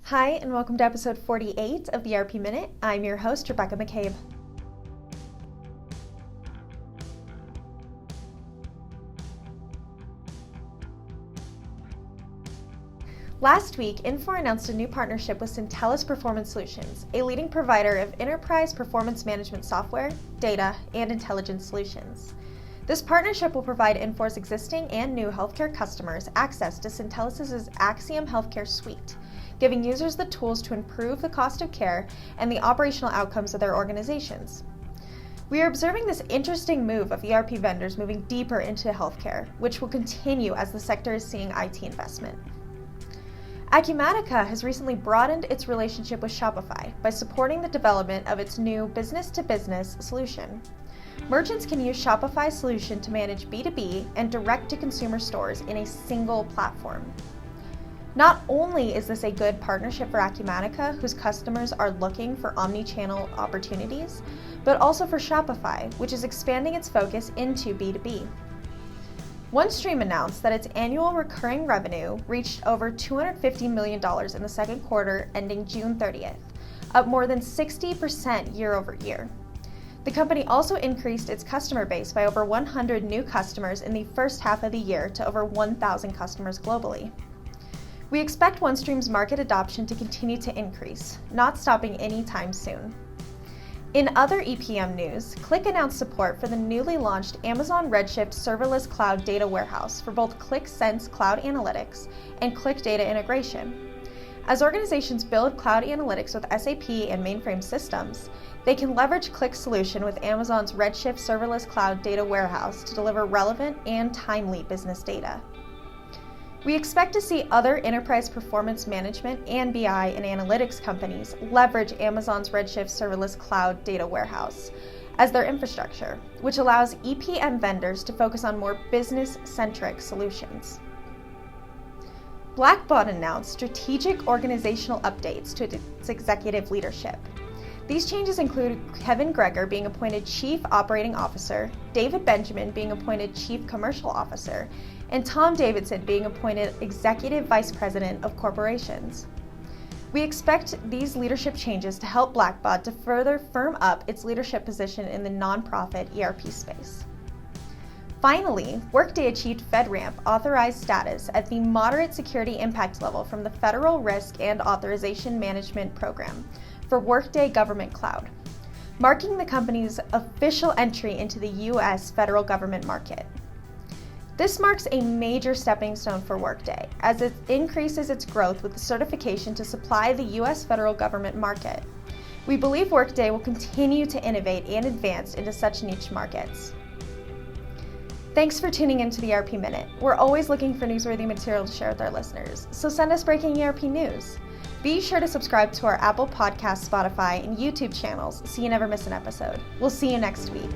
Hi, and welcome to episode 48 of the ERP Minute. I'm your host, Rebecca McCabe. Last week, Infor announced a new partnership with Syntellis Performance Solutions, a leading provider of enterprise performance management software, data, and intelligence solutions. This partnership will provide Infor's existing and new healthcare customers access to Syntellis' Axiom Healthcare Suite, giving users the tools to improve the cost of care and the operational outcomes of their organizations. We are observing this interesting move of ERP vendors moving deeper into healthcare, which will continue as the sector is seeing IT investment. Acumatica has recently broadened its relationship with Shopify by supporting the development of its new business-to-business solution. Merchants can use Shopify's solution to manage B2B and direct-to-consumer stores in a single platform. Not only is this a good partnership for Acumatica, whose customers are looking for omni-channel opportunities, but also for Shopify, which is expanding its focus into B2B. OneStream announced that its annual recurring revenue reached over $250 million in the second quarter ending June 30th, up more than 60% year over year. The company also increased its customer base by over 100 new customers in the first half of the year to over 1,000 customers globally. We expect OneStream's market adoption to continue to increase, not stopping anytime soon. In other EPM news, Qlik announced support for the newly launched Amazon Redshift Serverless Cloud Data Warehouse for both Qlik Sense Cloud Analytics and Qlik Data Integration. As organizations build cloud analytics with SAP and mainframe systems, they can leverage Qlik's solution with Amazon's Redshift Serverless Cloud Data Warehouse to deliver relevant and timely business data. We expect to see other enterprise performance management and BI and analytics companies leverage Amazon's Redshift Serverless Cloud Data Warehouse as their infrastructure, which allows EPM vendors to focus on more business-centric solutions. Blackbaud announced strategic organizational updates to its executive leadership. These changes include Kevin Greger being appointed Chief Operating Officer, David Benjamin being appointed Chief Commercial Officer, and Tom Davidson being appointed Executive Vice President of Corporations. We expect these leadership changes to help Blackbaud to further firm up its leadership position in the nonprofit ERP space. Finally, Workday achieved FedRAMP authorized status at the moderate security impact level from the Federal Risk and Authorization Management Program for Workday Government Cloud, marking the company's official entry into the U.S. federal government market. This marks a major stepping stone for Workday as it increases its growth with the certification to supply the U.S. federal government market. We believe Workday will continue to innovate and advance into such niche markets. Thanks for tuning into the ERP Minute. We're always looking for newsworthy material to share with our listeners, so send us breaking ERP news. Be sure to subscribe to our Apple Podcasts, Spotify, and YouTube channels so you never miss an episode. We'll see you next week.